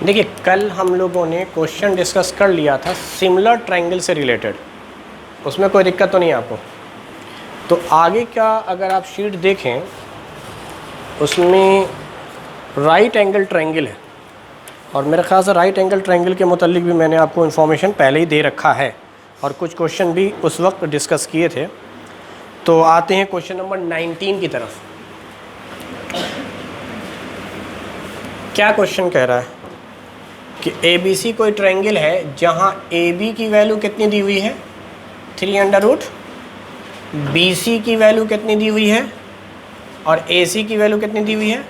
देखिए, कल हम लोगों ने क्वेश्चन डिस्कस कर लिया था सिमिलर ट्रायंगल से रिलेटेड, उसमें कोई दिक्कत तो नहीं आपको। तो आगे का अगर आप शीट देखें उसमें राइट एंगल ट्रायंगल है, और मेरे ख्याल से राइट एंगल ट्रायंगल के मुतालिक भी मैंने आपको इन्फॉर्मेशन पहले ही दे रखा है और कुछ क्वेश्चन भी उस वक्त डिस्कस किए थे। तो आते हैं क्वेश्चन नंबर 19 की तरफ। क्या क्वेश्चन कह रहा है कि ABC कोई ट्रायंगल है जहां AB की वैल्यू कितनी दी हुई है 3√, BC की वैल्यू कितनी दी हुई है और AC की वैल्यू कितनी दी हुई है,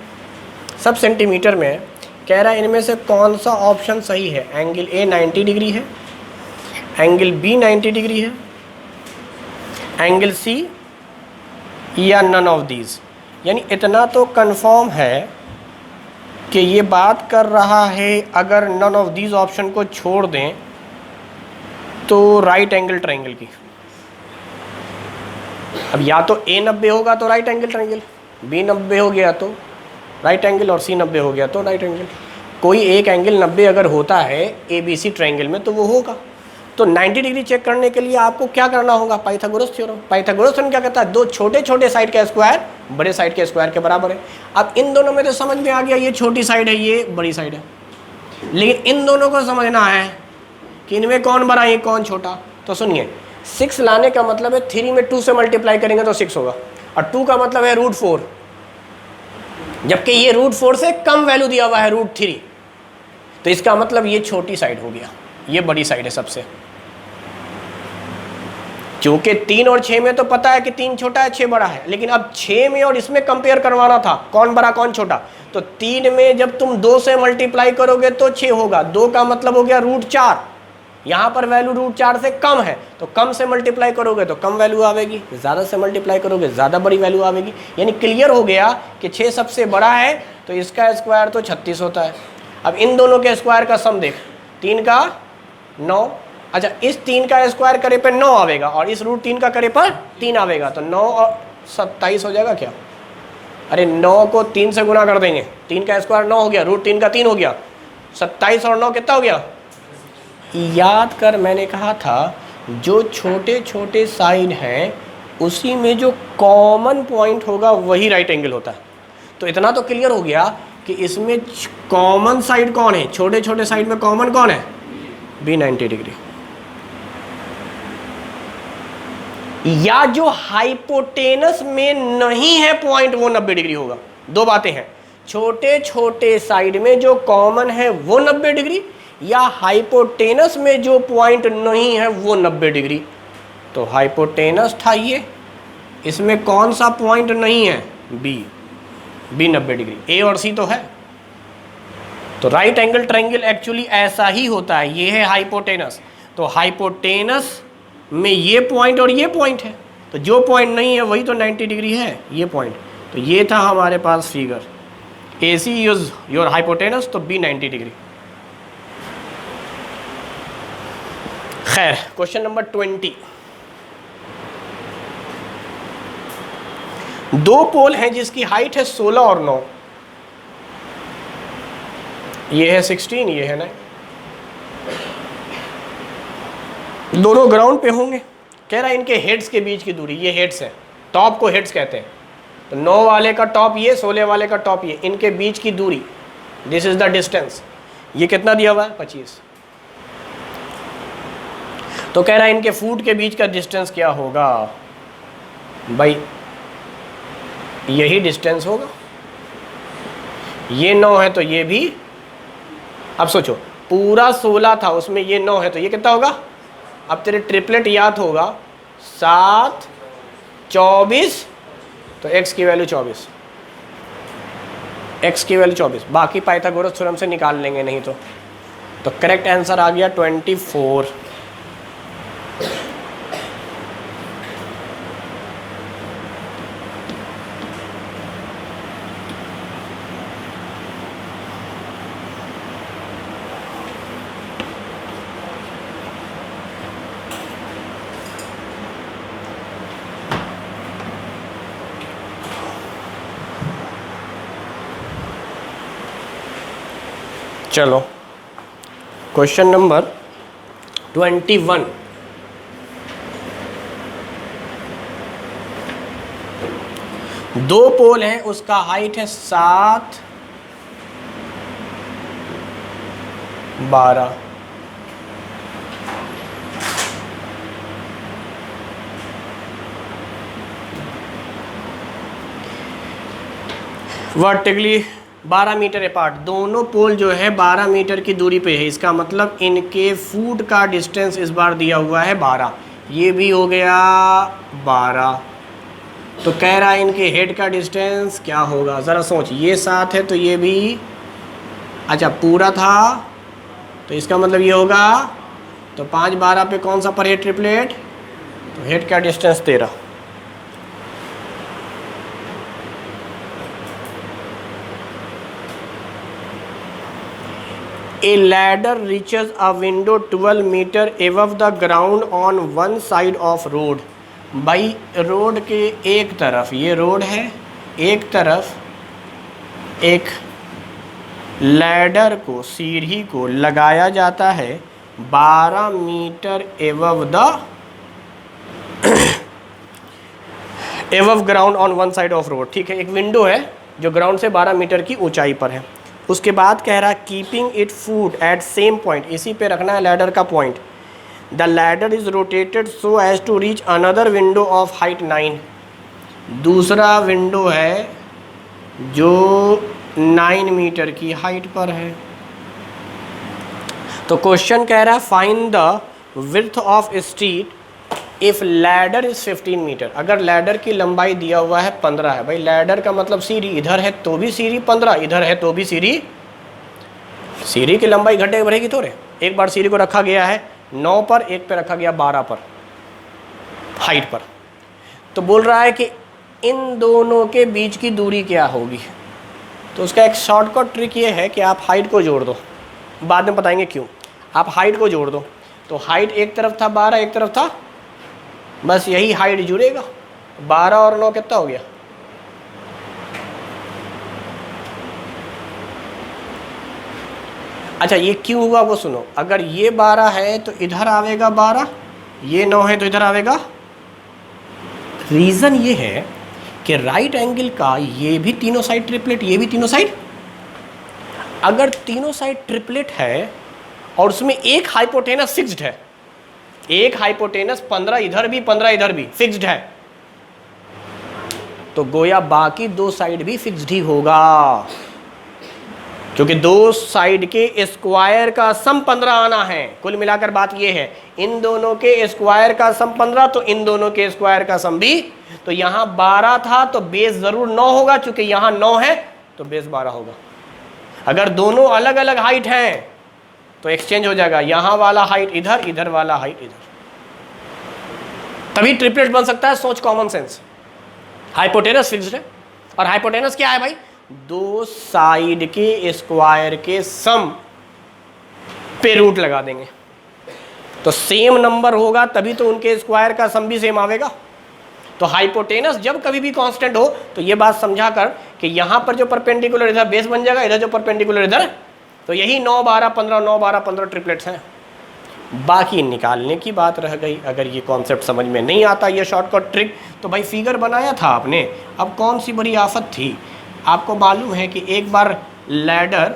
सब सेंटीमीटर में है। कह रहा है इनमें से कौन सा ऑप्शन सही है। एंगल A 90 डिग्री है, एंगल B 90 डिग्री है, एंगल C या नन ऑफ दीज। यानी इतना तो कंफर्म है कि ये बात कर रहा है अगर नन ऑफ दीज ऑप्शन को छोड़ दें तो राइट एंगल ट्रायंगल की। अब या तो A 90 होगा तो राइट एंगल ट्रायंगल, B 90 हो गया तो राइट एंगल और C 90 हो गया तो राइट एंगल। कोई एक एंगल 90 अगर होता है ABC ट्रायंगल में तो वो होगा। तो 90 डिग्री चेक करने के लिए आपको क्या करना होगा, पाइथागोरस थ्योरम। पाइथागोरस थ्योरम क्या कहता है, दो छोटे छोटे साइड का स्क्वायर बड़े साइड के स्क्वायर के बराबर है। अब इन दोनों में तो समझ में आ गया ये छोटी साइड है ये बड़ी साइड है, लेकिन इन दोनों को समझना है कि इनमें कौन बड़ा है कौन छोटा। तो सुनिए, 6 लाने का मतलब है 3 में 2 से मल्टीप्लाई करेंगे तो 6 होगा, और 2 का मतलब है √4, जबकि ये √4 से कम वैल्यू दिया हुआ है √3। तो इसका मतलब ये छोटी साइड हो गया, ये बड़ी साइड है सबसे। क्योंकि 3 और 6 में तो पता है कि 3 छोटा है 6 बड़ा है, लेकिन अब 6 में और इसमें कंपेयर करवाना था कौन बड़ा कौन छोटा। तो 3 में जब तुम 2 से मल्टीप्लाई करोगे तो 6 होगा, 2 का मतलब हो गया √4। यहाँ पर वैल्यू √4 से कम है तो कम से मल्टीप्लाई करोगे तो कम वैल्यू आवेगी, ज़्यादा से मल्टीप्लाई करोगे ज़्यादा बड़ी वैल्यू आवेगी। यानी क्लियर हो गया कि 6 सबसे बड़ा है तो इसका स्क्वायर तो 36 होता है। अब इन दोनों के स्क्वायर का सम देख, 3 का 9, अच्छा इस 3 का स्क्वायर करे पर 9 आवेगा और इस √3 का करे पर 3 आवेगा, तो 9 और 27 हो जाएगा क्या। अरे 9 को 3 से गुना कर देंगे, 3 का स्क्वायर 9 हो गया, √3 का 3 हो गया, 27 और 9 कितना हो गया। याद कर मैंने कहा था जो छोटे छोटे साइड हैं उसी में जो कॉमन पॉइंट होगा वही राइट एंगल होता है। तो इतना तो क्लियर हो गया कि इसमें कॉमन साइड कौन है, छोटे छोटे साइड में कॉमन कौन है, B 90 डिग्री। या जो हाइपोटेनस में नहीं है पॉइंट वो 90 डिग्री होगा। दो बातें हैं, छोटे छोटे साइड में जो कॉमन है वो 90 डिग्री, या हाइपोटेनस में जो पॉइंट नहीं है वो 90 डिग्री। तो हाइपोटेनस था ये, इसमें कौन सा पॉइंट नहीं है, B 90 डिग्री, A और C तो है। तो राइट एंगल ट्रायंगल एक्चुअली ऐसा ही होता है, ये है हाइपोटेनस। तो हाइपोटेनस में ये पॉइंट और ये पॉइंट है, तो जो पॉइंट नहीं है वही तो 90 डिग्री है, ये पॉइंट। तो ये था हमारे पास figure, AC is your hypotenuse, तो B 90 डिग्री। खैर, क्वेश्चन नंबर 20। दो पोल हैं जिसकी हाइट है 16 और 9, ये है 16, ये है 9। दोनों ग्राउंड पे होंगे। कह रहा है इनके हेड्स के बीच की दूरी, ये हेड्स है, टॉप को हेड्स कहते हैं। तो 9 वाले का टॉप ये, 16 वाले का टॉप ये, इनके बीच की दूरी, दिस इज द डिस्टेंस। ये कितना दिया हुआ है, 25। तो कह रहा है इनके फुट के बीच का डिस्टेंस क्या होगा, भाई यही डिस्टेंस होगा। ये 9 है तो ये भी, अब सोचो पूरा 16 था उसमें ये 9 है तो ये कितना होगा। अब तेरे ट्रिपलेट याद होगा, 7 24, तो x की वैल्यू 24, x की वैल्यू 24, बाकी पाइथागोरस थ्योरम से निकाल लेंगे नहीं तो करेक्ट आंसर आ गया 24। चलो क्वेश्चन नंबर 21। दो पोल हैं, उसका हाइट है 7, 12। वर्टिकली 12 मीटर अपार्ट, दोनों पोल जो है 12 मीटर की दूरी पे है। इसका मतलब इनके फुट का डिस्टेंस इस बार दिया हुआ है 12, ये भी हो गया 12। तो कह रहा है इनके हेड का डिस्टेंस क्या होगा, ज़रा सोच। ये 7 है तो ये भी, अच्छा पूरा था तो इसका मतलब ये होगा, तो 5 12 पे कौन सा पर हेड ट्रिपलेट, तो हेड का distance 13। A ladder reaches a window 12 meter above the ground on one side of road। भाई रोड के एक तरफ, ये रोड है, एक तरफ एक लैडर को, सीढ़ी को लगाया जाता है 12 metre above the above ground on one side of road. ठीक है, एक विंडो है जो ग्राउंड से 12 मीटर की ऊंचाई पर है। उसके बाद कह रहा है keeping it foot at same point, इसी पे रखना है लैडर का point. The ladder is rotated so as to reach another window of height 9। दूसरा विंडो है जो 9 मीटर की हाइट पर है। तो क्वेश्चन कह रहा है find the width of street if ladder is 15 metre. अगर लैडर की लंबाई दिया हुआ है 15 है, भाई लैडर का मतलब सीढ़ी, इधर है तो भी सीढ़ी 15, इधर है तो भी सीढ़ी, सीढ़ी की लंबाई घटे बढ़ेगी थोड़े। एक बार सीढ़ी को रखा गया है 9 पर, एक पे रखा गया 12 पर हाइट पर। तो बोल रहा है कि इन दोनों के बीच की दूरी क्या होगी। तो उसका एक शॉर्टकट ट्रिक ये है कि आप हाइट को जोड़ दो, बाद में बताएंगे क्यों। आप हाइट को जोड़ दो, तो हाइट एक तरफ था 12, एक तरफ था, बस यही हाइट जुड़ेगा। 12 और 9 कितना हो गया, अच्छा ये क्यों हुआ वो सुनो। अगर ये 12 है तो इधर आवेगा 12, ये 9 है तो इधर आवेगा। रीज़न ये है कि राइट एंगल का ये भी तीनों साइड ट्रिपलेट, ये भी तीनों साइड, अगर तीनों साइड ट्रिपलेट है और उसमें एक हाइपोटेनस फिक्स्ड है, एक हाइपोटेनस 15 इधर भी 15 इधर भी फिक्स्ड है, तो गोया बाकी दो साइड भी फिक्स्ड ही होगा, क्योंकि दो साइड के स्क्वायर का सम 15 आना है। कुल मिलाकर बात ये है, इन दोनों के स्क्वायर का सम 15, तो इन दोनों के स्क्वायर का सम भी। तो यहाँ 12 था तो बेस जरूर 9 होगा, क्योंकि यहाँ 9 है तो बेस 12 होगा। अगर दोनों अलग अलग हाइट हैं तो एक्सचेंज हो जाएगा, यहाँ वाला हाइट इधर, इधर वाला हाइट इधर, तभी ट्रिपलेट बन सकता है। सोच, कॉमन सेंस। हाइपोटेनस फिक्स्ड है, और हाइपोटेनस क्या है भाई, दो साइड के स्क्वायर के सम पे रूट लगा देंगे, तो सेम नंबर होगा तभी तो उनके स्क्वायर का सम भी सेम आवेगा। तो हाइपोटेनस जब कभी भी कांस्टेंट हो तो ये बात समझा कर कि यहाँ पर जो परपेंडिकुलर इधर बेस बन जाएगा, इधर जो परपेंडिकुलर इधर, तो यही 9 12 15 9 12 15 ट्रिपलेट्स हैं। बाकी निकालने की बात रह गई। अगर ये कॉन्सेप्ट समझ में नहीं आता, ये शॉर्टकट ट्रिक, तो भाई फिगर बनाया था आपने, अब कौन सी बड़ी आफत थी। आपको मालूम है कि एक बार लैडर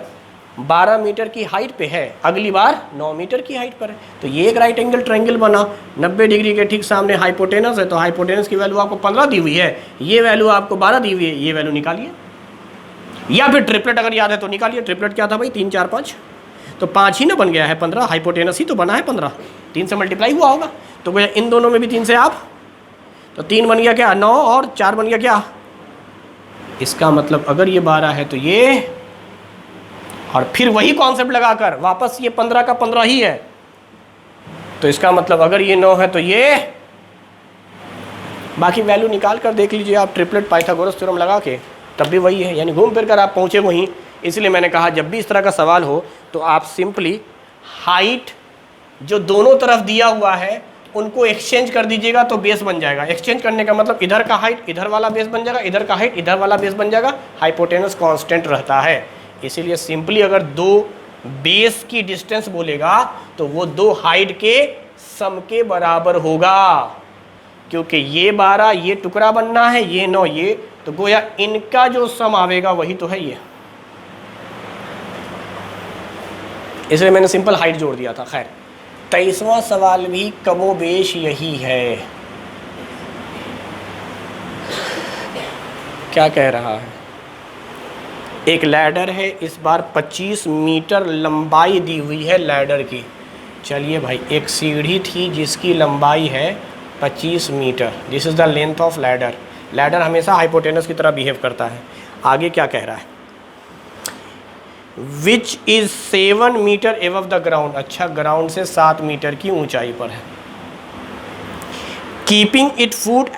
12 मीटर की हाइट पे है, अगली बार 9 मीटर की हाइट पर है, तो ये एक राइट एंगल ट्रायंगल बना। 90 डिग्री के ठीक सामने हाइपोटेनस है, तो हाइपोटेनस की वैल्यू आपको 15 दी हुई है, ये वैल्यू आपको 12 दी हुई है, ये वैल्यू निकालिए। या फिर ट्रिपलेट अगर याद है तो निकालिए। ट्रिपलेट क्या था भाई, 3 4 5, तो 5 ही ना बन गया है, 15 हाइपोटेनस ही तो बना है, 15 3 से मल्टीप्लाई हुआ होगा, तो इन दोनों में भी 3 से आप, तो 3 बन गया क्या 9, और 4 बन गया क्या। इसका मतलब अगर ये 12 है तो ये, और फिर वही कॉन्सेप्ट लगाकर वापस ये 15 का 15 ही है, तो इसका मतलब अगर ये 9 है तो ये, बाकी वैल्यू निकाल कर देख लीजिए आप, ट्रिपलेट पाइथागोरस थ्योरम लगा के, तब भी वही है, यानी घूम फिर कर आप पहुँचे वहीं। इसलिए मैंने कहा जब भी इस तरह का सवाल हो तो आप सिंपली हाइट जो दोनों तरफ दिया हुआ है उनको एक्सचेंज कर दीजिएगा तो बेस बन जाएगा। एक्सचेंज करने का मतलब इधर का हाइट इधर वाला बेस बन जाएगा, इधर का हाइट इधर वाला बेस बन जाएगा, हाइपोटेनस कांस्टेंट रहता है। इसीलिए सिंपली अगर दो बेस की डिस्टेंस बोलेगा तो वो दो हाइट के सम के बराबर होगा, क्योंकि ये 12 ये टुकड़ा बनना है, ये 9 ये, तो गोया इनका जो सम आवेगा वही तो है ये, इसलिए मैंने सिंपल हाइट जोड़ दिया था। खैर 23वां सवाल भी कमोबेश यही है। क्या कह रहा है, एक लैडर है, इस बार 25 मीटर लंबाई दी हुई है लैडर की। चलिए भाई, एक सीढ़ी थी जिसकी लंबाई है 25 metre, this is the length of ladder. Ladder हमेशा हाइपोटेनस की तरह बिहेव करता है। आगे क्या कह रहा है, which is 7 metre above the ground, अच्छा ग्राउंड से 7 मीटर की ऊंचाई पर है। Keeping it foot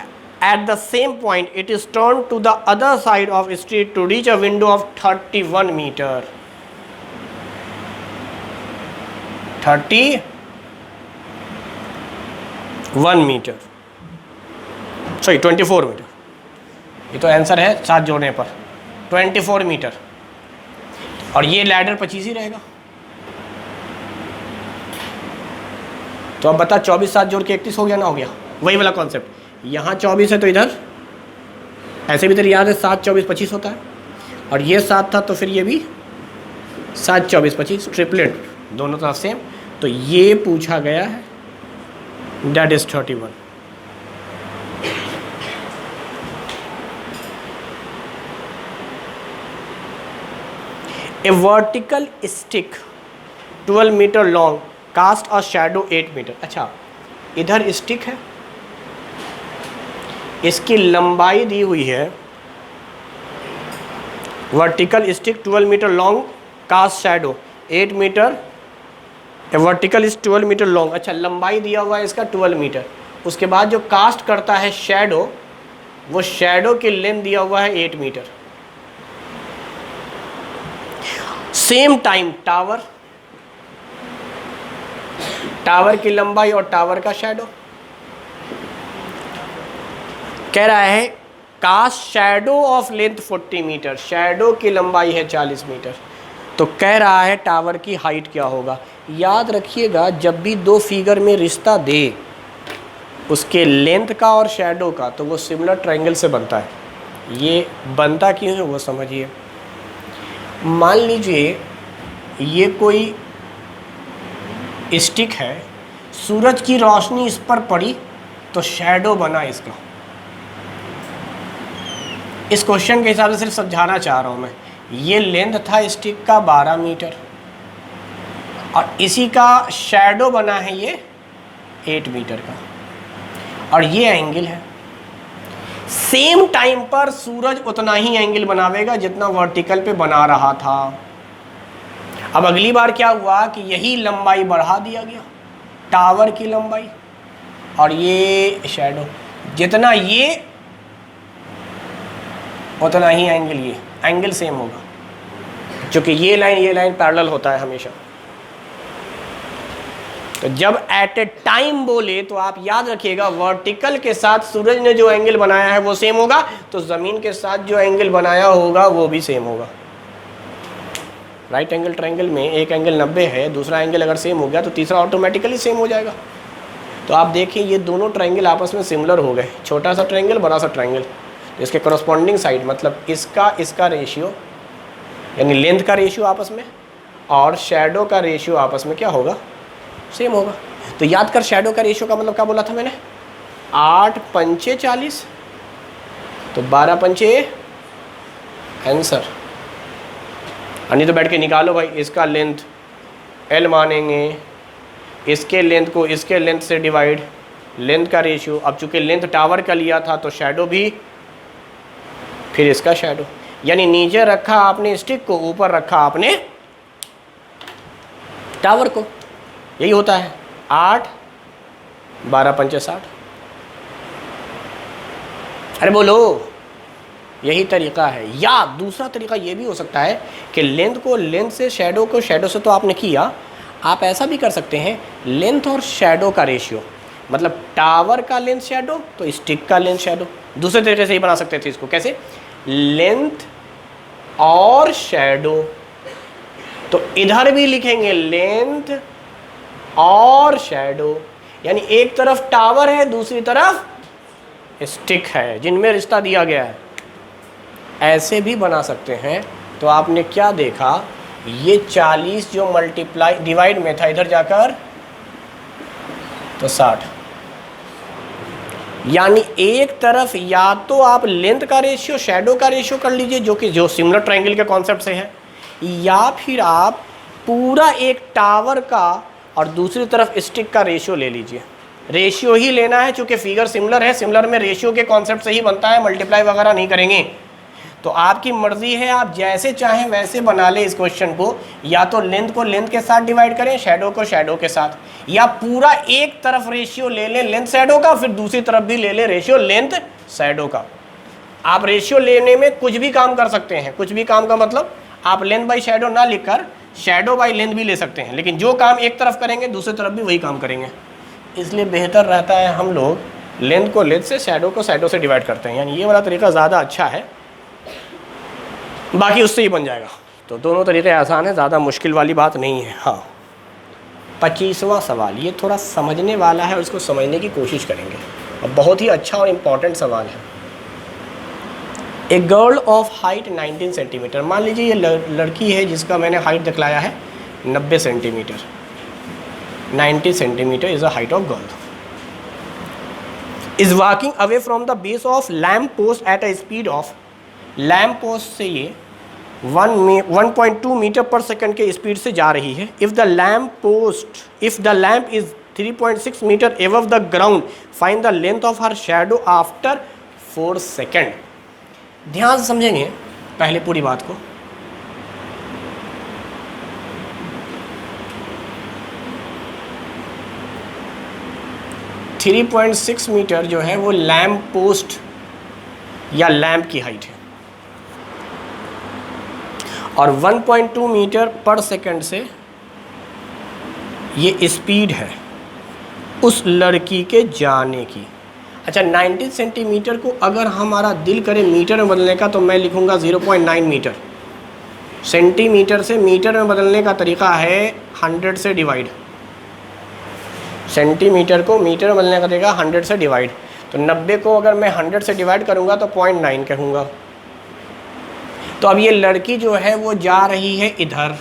at the same point it is turned to the other side of street to reach a window of 31 meter 31 metre sorry 24 metre, ये तो answer है 7 जोड़ने पर 24 मीटर, और ये लैडर 25 ही रहेगा। तो अब बता 24 7 जोड़ के 31 हो गया ना, हो गया वही वाला कॉन्सेप्ट। यहाँ 24 है तो इधर ऐसे भी इधर याद है 7 24 25 होता है, और ये 7 था तो फिर ये भी 7 24 25 ट्रिपलेट दोनों तरफ सेम, तो ये पूछा गया है, that is 31। A vertical stick 12 metre long cast a shadow 8 metre. अच्छा इधर स्टिक है, इसकी लंबाई दी हुई है, vertical stick 12 metre long cast shadow 8 metre, vertical is 12 metre long. अच्छा लंबाई दिया हुआ है इसका 12 मीटर, उसके बाद जो कास्ट करता है शैडो, वो शैडो की लेंथ दिया हुआ है 8 metre. Same time tower, tower की लंबाई और टावर का शैडो, कह रहा है cast shadow of length 40 metre, shadow की लंबाई है 40 मीटर, तो कह रहा है टावर की हाइट क्या होगा। याद रखिएगा जब भी दो फिगर में रिश्ता दे उसके लेंथ का और शैडो का, तो वो सिमिलर ट्रायंगल से बनता है। ये बनता क्यों है वो समझिए। मान लीजिए ये कोई स्टिक है, सूरज की रोशनी इस पर पड़ी तो शैडो बना इसका। इस क्वेश्चन के हिसाब से सिर्फ समझाना चाह रहा हूँ मैं। ये लेंथ था स्टिक का 12 मीटर और इसी का शैडो बना है ये 8 मीटर का, और ये एंगल है। सेम टाइम पर सूरज उतना ही एंगल बनावेगा जितना वर्टिकल पे बना रहा था। अब अगली बार क्या हुआ कि यही लंबाई बढ़ा दिया गया, टावर की लंबाई, और ये शैडो, जितना ये उतना ही एंगल, ये एंगल सेम होगा, क्योंकि ये लाइन पैरेलल होता है हमेशा। तो जब एट ए टाइम बोले तो आप याद रखिएगा वर्टिकल के साथ सूरज ने जो एंगल बनाया है वो सेम होगा, तो ज़मीन के साथ जो एंगल बनाया होगा वो भी सेम होगा। राइट एंगल ट्रायंगल में एक एंगल 90 है, दूसरा एंगल अगर सेम हो गया तो तीसरा ऑटोमेटिकली सेम हो जाएगा। तो आप देखिए ये दोनों ट्रायंगल आपस में सिमिलर हो गए, छोटा सा ट्रायंगल बड़ा सा ट्रायंगल, इसके करस्पॉन्डिंग साइड मतलब इसका रेशियो यानी लेंथ का रेशियो आपस में और शैडो का रेशियो आपस में क्या होगा, सेम होगा। तो याद कर शैडो का रेशियो का मतलब क्या बोला था मैंने, 8 पंचे 40, तो 12 पंचे आंसर। नहीं तो बैठ के निकालो भाई, इसका लेंथ L मानेंगे, इसके लेंथ को इसके लेंथ से डिवाइड, लेंथ का रेशियो। अब चूंकि लेंथ टावर का लिया था तो शैडो भी फिर इसका शैडो, यानी नीचे रखा आपने स्टिक को, ऊपर रखा आपने टावर को। यही होता है 8 12 पंचे 60। अरे बोलो, यही तरीका है। या दूसरा तरीका ये भी हो सकता है कि लेंथ को लेंथ से, शैडो को शैडो से तो आपने किया, आप ऐसा भी कर सकते हैं लेंथ और शैडो का रेशियो, मतलब टावर का लेंथ शैडो तो स्टिक का लेंथ शैडो। दूसरे तरीके से ही बना सकते थे इसको, कैसे, लेंथ और शैडो तो इधर भी लिखेंगे लेंथ और शैडो, यानी एक तरफ टावर है दूसरी तरफ स्टिक है जिनमें रिश्ता दिया गया है। ऐसे भी बना सकते हैं। तो आपने क्या देखा, ये 40 जो मल्टीप्लाई डिवाइड में था इधर जाकर तो 60, यानी एक तरफ या तो आप लेंथ का रेशियो शैडो का रेशियो कर लीजिए जो सिमिलर ट्रायंगल के कॉन्सेप्ट से है, या फिर आप पूरा एक टावर का और दूसरी तरफ स्टिक का रेशियो ले लीजिए। रेशियो ही लेना है क्योंकि फिगर सिमिलर है, सिमिलर में रेशियो के कॉन्सेप्ट से ही बनता है, मल्टीप्लाई वगैरह नहीं करेंगे। तो आपकी मर्जी है, आप जैसे चाहें वैसे बना ले इस क्वेश्चन को, या तो लेंथ को लेंथ के साथ डिवाइड करें, शैडो को शैडो के साथ, या पूरा एक तरफ रेशियो ले लें लेंथ शैडो का, फिर दूसरी तरफ भी ले लें रेशियो लेंथ शैडो का। आप रेशियो लेने में कुछ भी काम कर सकते हैं। कुछ भी काम का मतलब आप लेंथ बाई शैडो ना लिखकर शैडो बाई लेंथ भी ले सकते हैं, लेकिन जो काम एक तरफ करेंगे दूसरी तरफ भी वही काम करेंगे। इसलिए बेहतर रहता है हम लोग लेंथ को लेंथ से शैडो को शैडो से डिवाइड करते हैं, यानी ये वाला तरीका ज़्यादा अच्छा है, बाकी उससे ही बन जाएगा। तो दोनों तरीके आसान है, ज़्यादा मुश्किल वाली बात नहीं है। हाँ, 25वां सवाल, ये थोड़ा समझने वाला है और इसको समझने की कोशिश करेंगे, और बहुत ही अच्छा और इम्पॉर्टेंट सवाल है। A girl of height 19 centimetre, मान लीजिए ये लड़की है जिसका मैंने हाइट दिखलाया है 90 centimetre. 90 centimetre is the height of girl, is walking away from the base of lamp post at a speed of, lamp post से ये 1.2 मीटर पर सेकंड के स्पीड से जा रही है। If the lamp is 3.6 metre above the ground, find the length of her shadow after 4 second. ध्यान से समझेंगे पहले पूरी बात को। थ्री 3.6 मीटर जो है वो लैम्प पोस्ट या लैम्प की हाइट है, और 1.2 मीटर पर सेकंड से ये स्पीड है उस लड़की के जाने की। अच्छा, 90 सेंटीमीटर को अगर हमारा दिल करे मीटर में बदलने का तो मैं लिखूँगा 0.9 मीटर। सेंटीमीटर से मीटर में बदलने का तरीका है 100 से डिवाइड। सेंटीमीटर को मीटर में बदलने का तरीका 100 से डिवाइड। तो 90 को अगर मैं 100 से डिवाइड करूँगा तो 0.9 कहूँगा। तो अब ये लड़की जो है वो जा रही है इधर,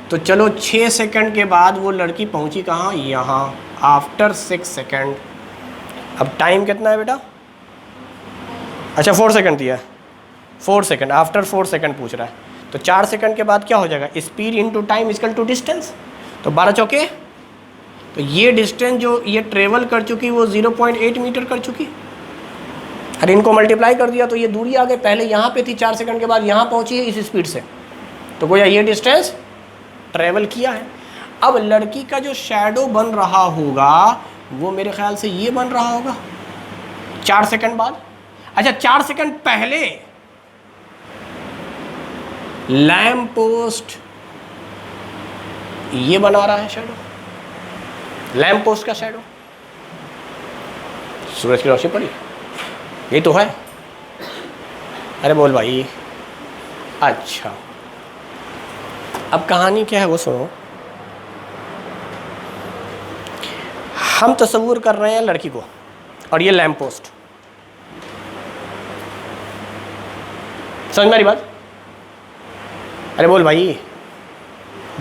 तो चलो 6 सेकंड के बाद वो लड़की पहुँची कहाँ, यहाँ, आफ्टर 6 सेकंड। अब टाइम कितना है बेटा? अच्छा 4 सेकंड दिया है, 4 सेकंड, आफ्टर 4 सेकंड पूछ रहा है। तो 4 सेकंड के बाद क्या हो जाएगा, speed into time equal to distance. तो 12 चौके, तो ये डिस्टेंस जो ये ट्रेवल कर चुकी वो 0.8 मीटर कर चुकी। अरे इनको मल्टीप्लाई कर दिया तो ये दूरी आ गई, पहले यहाँ पे थी, 4 सेकंड के बाद यहाँ पहुँची है इस स्पीड से, तो गोया ये डिस्टेंस ट्रेवल किया है। अब लड़की का जो शैडो बन रहा होगा वो मेरे ख्याल से ये बन रहा होगा 4 सेकंड बाद। अच्छा 4 सेकंड पहले लैम्प पोस्ट ये बना रहा है शैडो, लैम्प पोस्ट का शैडो, सूरज की रोशनी पड़ी, ये तो है। अरे बोल भाई। अच्छा अब कहानी क्या है वो सुनो। हम तस्वुर कर रहे हैं लड़की को और ये लैम्प पोस्ट, समझ में आ रही बात? अरे बोल भाई,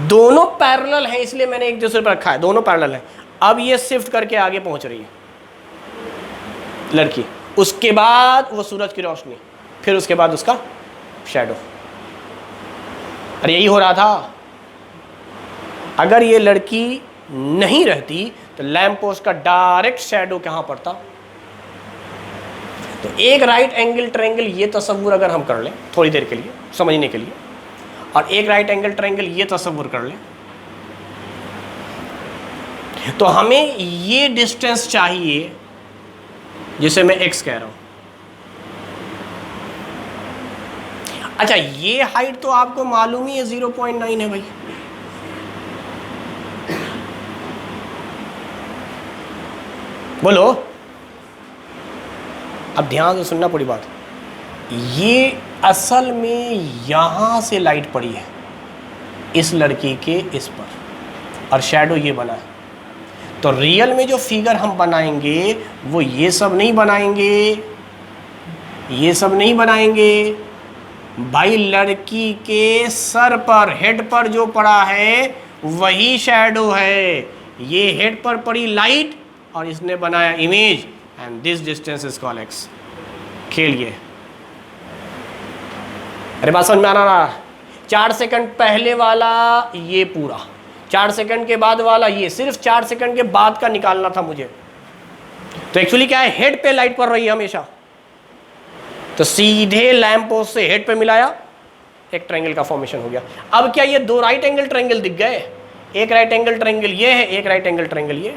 दोनों पैरेलल हैं इसलिए मैंने एक दूसरे पर रखा है, दोनों पैरेलल हैं। अब ये शिफ्ट करके आगे पहुंच रही है लड़की, उसके बाद वो सूरज की रोशनी, फिर उसके बाद उसका शैडो। अरे यही हो रहा था। अगर ये लड़की नहीं रहती तो लैम्प पोस्ट का डायरेक्ट शैडो कहाँ पड़ता। तो एक राइट एंगल ट्रायंगल ये तस्वुर अगर हम कर लें थोड़ी देर के लिए समझने के लिए, और एक राइट एंगल ट्रायंगल ये तस्वुर कर लें, तो हमें ये डिस्टेंस चाहिए जिसे मैं x कह रहा हूं। अच्छा ये हाइट तो आपको मालूम ही है 0.9 है भाई। बोलो, अब ध्यान से सुनना पूरी बात। ये असल में यहां से लाइट पड़ी है, इस लड़की के इस पर, और शैडो ये बना है। तो रियल में जो फिगर हम बनाएंगे वो ये सब नहीं बनाएंगे, ये सब नहीं बनाएंगे भाई। लड़की के सर पर, हेड पर जो पड़ा है वही शैडो है। ये हेड पर पड़ी लाइट और इसने बनाया image, and this distance is called x. खेलिए। अरे बात समझ में आना रहा? 4 सेकंड पहले वाला ये पूरा, 4 सेकंड के बाद वाला ये, सिर्फ 4 सेकंड के बाद का निकालना था मुझे। तो एक्चुअली क्या है, हेड पे लाइट पड़ रही है हमेशा, तो सीधे लैंप पोस्ट से हेड पे मिलाया, एक ट्रायंगल का फॉर्मेशन हो गया। अब क्या ये 2 राइट एंगल ट्रायंगल दिख गए? एक राइट एंगल ट्रायंगल ये है, एक राइट एंगल ट्रायंगल ये।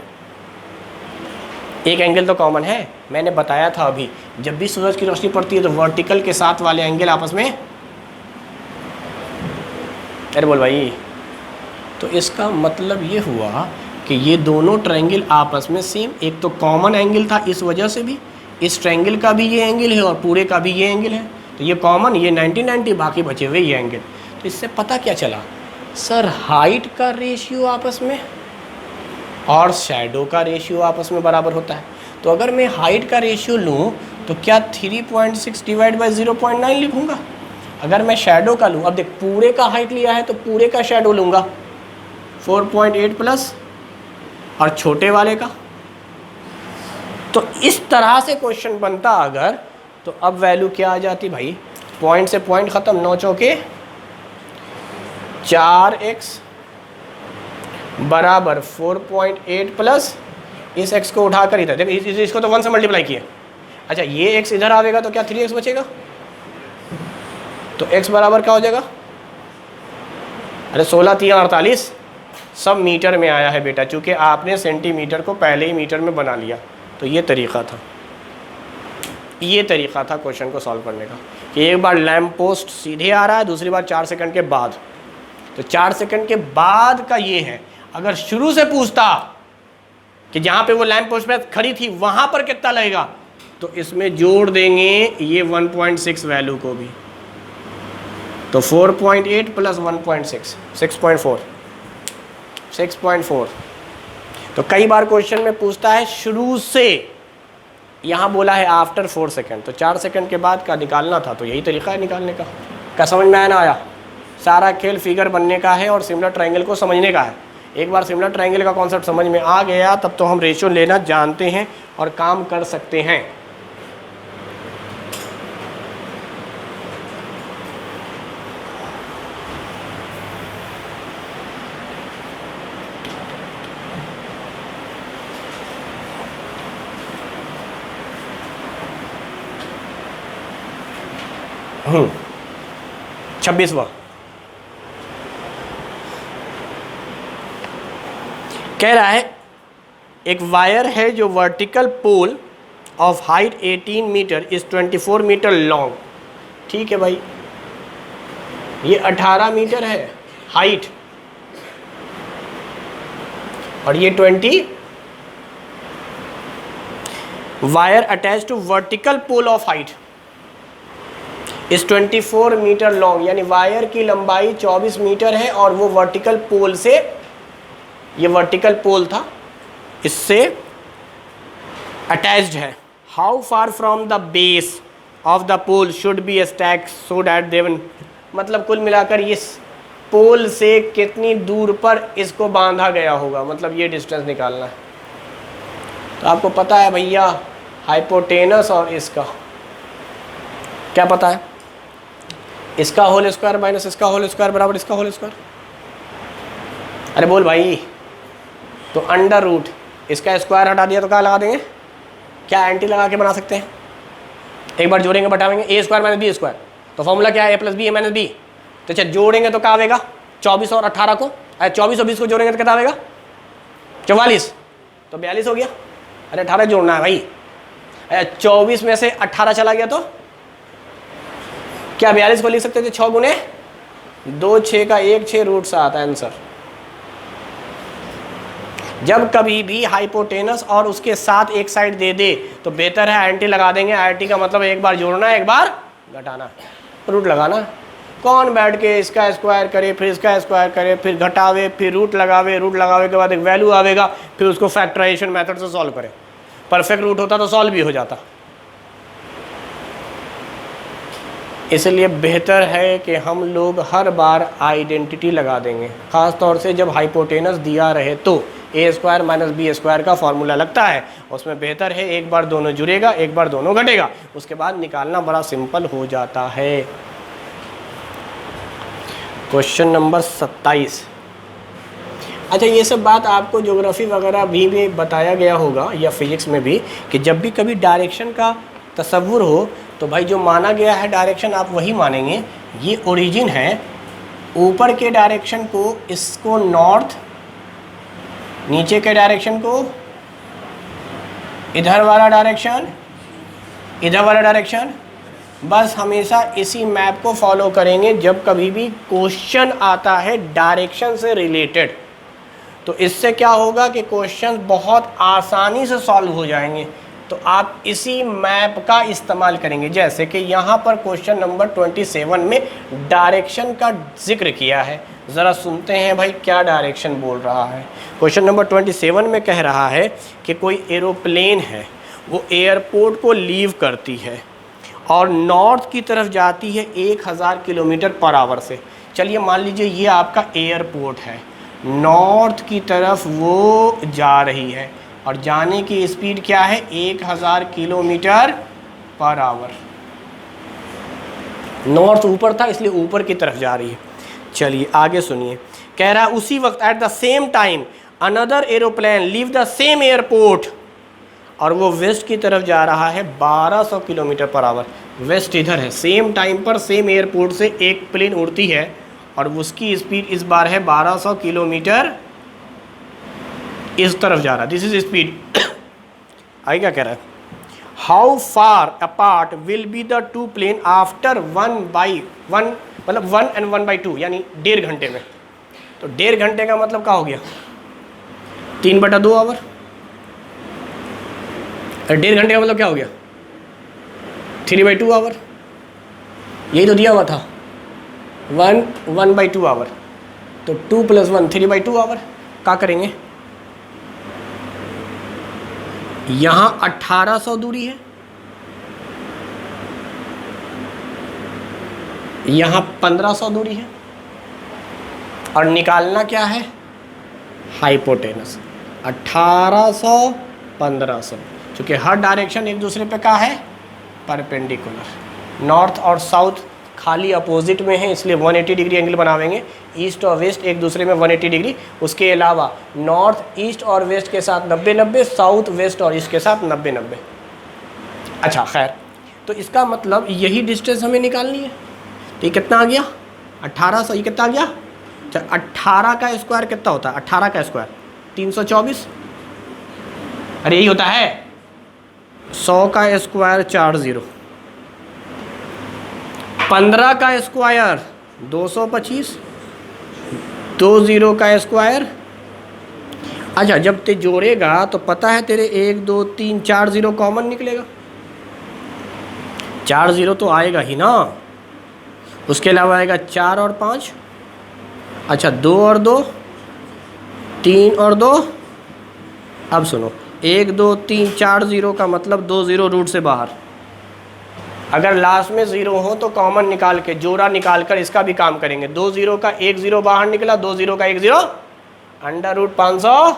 एक एंगल तो कॉमन है, मैंने बताया था अभी, जब भी सूरज की रोशनी पड़ती है तो वर्टिकल के साथ वाले एंगल आपस में, अरे बोल भाई, तो इसका मतलब ये हुआ कि ये दोनों ट्रायंगल आपस में सेम, एक तो कॉमन एंगल था इस वजह से भी, इस ट्रायंगल का भी ये एंगल है और पूरे का भी ये एंगल है, तो ये कॉमन, ये 90-90, बाकी बचे हुए ये एंगल। तो इससे पता क्या चला सर, हाइट का रेशियो आपस में और शैडो का रेशियो आपस में बराबर होता है। तो अगर मैं हाइट का रेशियो लूँ तो क्या 3.6 डिवाइड बाई 0.9 लिखूँगा? अगर मैं शैडो का लूँ, अब देख पूरे का हाइट लिया है तो पूरे का शैडो लूँगा 4.8 प्लस, और छोटे वाले का। तो इस तरह से क्वेश्चन बनता अगर, तो अब वैल्यू क्या आ जाती भाई, पॉइंट से पॉइंट ख़त्म, 9 चौके 4x बराबर 4.8 प्लस इस x को उठाकर इधर, देखो इसको तो 1 से मल्टीप्लाई किया। अच्छा ये x इधर आवेगा तो क्या 3x बचेगा, तो x बराबर क्या हो जाएगा, अरे 16×3=48, सब मीटर में आया है बेटा, चूँकि आपने सेंटीमीटर को पहले ही मीटर में बना लिया। तो ये तरीक़ा था, ये तरीक़ा था क्वेश्चन को सॉल्व करने का, कि एक बार लैम्प पोस्ट सीधे आ रहा है, दूसरी बार 4 सेकंड के बाद। तो 4 सेकंड के बाद का ये है। अगर शुरू से पूछता कि जहाँ पे वो लैम्प पोस्ट पे खड़ी थी वहाँ पर कितना लगेगा, तो इसमें जोड़ देंगे ये 1.6 वैल्यू को भी, तो 4.8 प्लस 1.6 6.4। तो कई बार क्वेश्चन में पूछता है शुरू से, यहाँ बोला है आफ्टर 4 सेकंड, तो 4 सेकंड के बाद का निकालना था, तो यही तरीका है निकालने का। क्या समझ में आया ना आया? सारा खेल फिगर बनने का है और सिमिलर ट्रायंगल को समझने का है। एक बार सिमिलर ट्रायंगल का कॉन्सेप्ट समझ में आ गया तब तो हम रेशियो लेना जानते हैं और काम कर सकते हैं। हम्म, 26वां कह रहा है, एक वायर है जो vertical pole of height 18 metre is 24 metre long. ठीक है भाई, ये 18 मीटर है हाइट और ये 20। Wire attach to vertical pole of height is 24 metre long, यानी वायर की लंबाई 24 मीटर है और वो वर्टिकल पोल से, ये वर्टिकल पोल था, इससे अटैच्ड है। How far from the base of the pole should be stack so that देवन, मतलब कुल मिलाकर इस पोल से कितनी दूर पर इसको बांधा गया होगा, मतलब ये डिस्टेंस निकालना है। तो आपको पता है भैया हाइपोटेनस और इसका क्या पता है, इसका होल स्क्वायर माइनस इसका होल स्क्वायर बराबर इसका होल स्क्वायर। अरे बोल भाई, तो अंडर रूट, इसका स्क्वायर हटा दिया तो क्या लगा देंगे, क्या एंटी लगा के बना सकते हैं, एक बार जोड़ेंगे बटावेंगे, ए स्क्वायर माइनस बी स्क्वायर, तो फॉर्मूला क्या है, ए प्लस बी ए माइनस बी। तो अच्छा जोड़ेंगे तो क्या आएगा, 24 और 18 को, 24 और 20 को जोड़ेंगे तो कितना आएगा 44, तो 42 हो गया। अरे 18 जोड़ना है भाई, 24 में से 18 चला गया तो क्या 42 को लिख सकते थे 6 गुने 2, 6 का 1, 6 रूट 7 आंसर। जब कभी भी हाइपोटेनस और उसके साथ एक साइड दे दे तो बेहतर है एंटी लगा देंगे। एंटी का मतलब एक बार जोड़ना है एक बार घटाना, रूट लगाना। कौन बैठ के इसका स्क्वायर करे, फिर इसका स्क्वायर करे, फिर घटावे, फिर रूट लगावे के बाद एक वैल्यू आवेगा, फिर उसको फैक्टराइजेशन मेथड से सॉल्व करे। परफेक्ट रूट होता तो सॉल्व भी हो जाता। इसलिए बेहतर है कि हम लोग हर बार आइडेंटिटी लगा देंगे, ख़ास तौर से जब हाइपोटेनस दिया रहे तो ए स्क्वायर माइनस बी स्क्वायर का फॉर्मूला लगता है, उसमें बेहतर है एक बार दोनों जुड़ेगा, एक बार दोनों घटेगा, उसके बाद निकालना बड़ा सिंपल हो जाता है। Question number 27। अच्छा, ये सब बात आपको ज्योग्राफी वगैरह भी बताया गया होगा या फिजिक्स में भी कि जब भी कभी डायरेक्शन का तसव्वुर हो तो भाई जो माना गया है डायरेक्शन आप वही मानेंगे। ये ओरिजिन है, ऊपर के डायरेक्शन को इसको नॉर्थ, नीचे के डायरेक्शन को इधर वाला डायरेक्शन, इधर वाला डायरेक्शन। बस हमेशा इसी मैप को फॉलो करेंगे जब कभी भी क्वेश्चन आता है डायरेक्शन से रिलेटेड। तो इससे क्या होगा कि क्वेश्चन बहुत आसानी से सॉल्व हो जाएंगे। तो आप इसी मैप का इस्तेमाल करेंगे। जैसे कि यहाँ पर क्वेश्चन नंबर 27 में डायरेक्शन का जिक्र किया है, ज़रा सुनते हैं भाई क्या डायरेक्शन बोल रहा है। क्वेश्चन नंबर 27 में कह रहा है कि कोई एरोप्लेन है, वो एयरपोर्ट को लीव करती है और नॉर्थ की तरफ जाती है 1000 किलोमीटर पर आवर से। चलिए मान लीजिए ये आपका एयरपोर्ट है, नॉर्थ की तरफ वो जा रही है और जाने की स्पीड क्या है 1000 किलोमीटर पर आवर। नॉर्थ ऊपर था इसलिए ऊपर की तरफ जा रही है। चलिए आगे सुनिए, कह रहा है उसी वक्त at the same time another aeroplane leave the same airport, और वो वेस्ट की तरफ जा रहा है 1200 किलोमीटर पर आवर। वेस्ट इधर है, सेम टाइम पर सेम एयरपोर्ट से एक प्लेन उड़ती है और उसकी स्पीड इस बार है 1200 किलोमीटर इस तरफ जा रहा है। This is speed. आगे क्या कह रहा है, how far apart will be the two plane after 1/1, मतलब 1 and 1/2 यानी 1.5 घंटे में। तो 1.5 घंटे का मतलब क्या हो गया 3/2 आवर। 1.5 घंटे का मतलब क्या हो गया 3/2 आवर। यही तो दिया हुआ था 1/2 आवर। तो 2 + 1 3/2 आवर। क्या करेंगे, यहाँ 1800 दूरी है, यहाँ 1500 दूरी है, और निकालना क्या है हाइपोटेनस। 1800 1500, क्योंकि हर डायरेक्शन एक दूसरे पे का है परपेंडिकुलर। नॉर्थ और साउथ खाली अपोजिट में है इसलिए 180 डिग्री एंगल बनावेंगे। ईस्ट और वेस्ट एक दूसरे में 180 डिग्री। उसके अलावा नॉर्थ ईस्ट और वेस्ट के साथ 90-90, साउथ वेस्ट और ईस्ट के साथ 90-90। अच्छा खैर, तो इसका मतलब यही डिस्टेंस हमें निकालनी है। तो ये कितना आ गया 1800। ये कितना आ गया, 18 का स्क्वायर कितना होता है, 18 का स्क्वायर 324। अरे यही होता है 100 का स्क्वायर 40, 15 का स्क्वायर 225, 20 का स्क्वायर। अच्छा जब ते जोड़ेगा तो पता है तेरे 1 2 3 4 0 कॉमन निकलेगा। 4 0 तो आएगा ही ना। उसके अलावा आएगा 4 और 5। अच्छा 2 और 2, 3 और 2। अब सुनो 1 2 3 4 0 का मतलब 2 0 रूट से बाहर। अगर लास्ट में 0 हो तो कॉमन निकाल के जोड़ा निकाल कर इसका भी काम करेंगे। 2 0 का 1 0 बाहर निकला, 2 0 का 1 0 √500।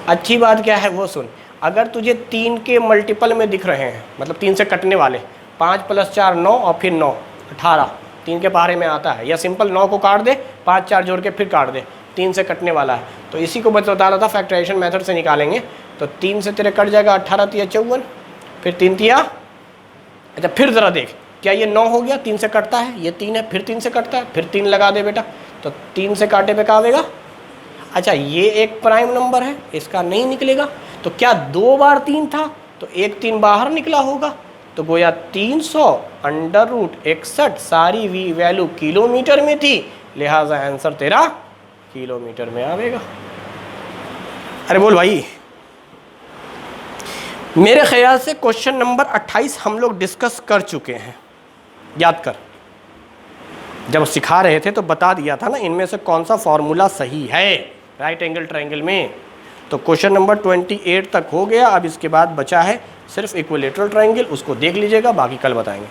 अच्छी बात क्या है वो सुन, अगर तुझे 3 के मल्टीपल में दिख रहे हैं, मतलब 3 से कटने वाले, 5 + 4 9 और फिर 9 18, 3 के पहाड़े में आता है। या सिंपल 9 को काट दे, 5 4 जोड़ के फिर काट दे, 3 से कटने वाला है। तो इसी को बता रहा था फैक्टराइजेशन मेथड से निकालेंगे। तो 3 से तेरे कट जाएगा 18 × 3 = 54, फिर 3 × अच्छा फिर ज़रा देख, क्या ये 9 हो गया, 3 से कटता है, ये 3 है, फिर 3 से कटता है, फिर 3 लगा दे बेटा, तो 3 से काटे पे क्या आवेगा। अच्छा ये एक प्राइम नंबर है, इसका नहीं निकलेगा। तो क्या 2 बार 3 था, तो एक 3 बाहर निकला होगा। तो गोया 300 √61 सारी वैल्यू किलोमीटर में थी, लिहाजा आंसर तेरा किलोमीटर में आवेगा। अरे बोल भाई, मेरे ख्याल से क्वेश्चन नंबर 28 हम लोग डिस्कस कर चुके हैं, याद कर। जब सिखा रहे थे तो बता दिया था ना इनमें से कौन सा फॉर्मूला सही है राइट एंगल ट्रायंगल में। तो क्वेश्चन नंबर 28 तक हो गया। अब इसके बाद बचा है सिर्फ इक्विलेटरल ट्रायंगल, उसको देख लीजिएगा, बाकी कल बताएंगे।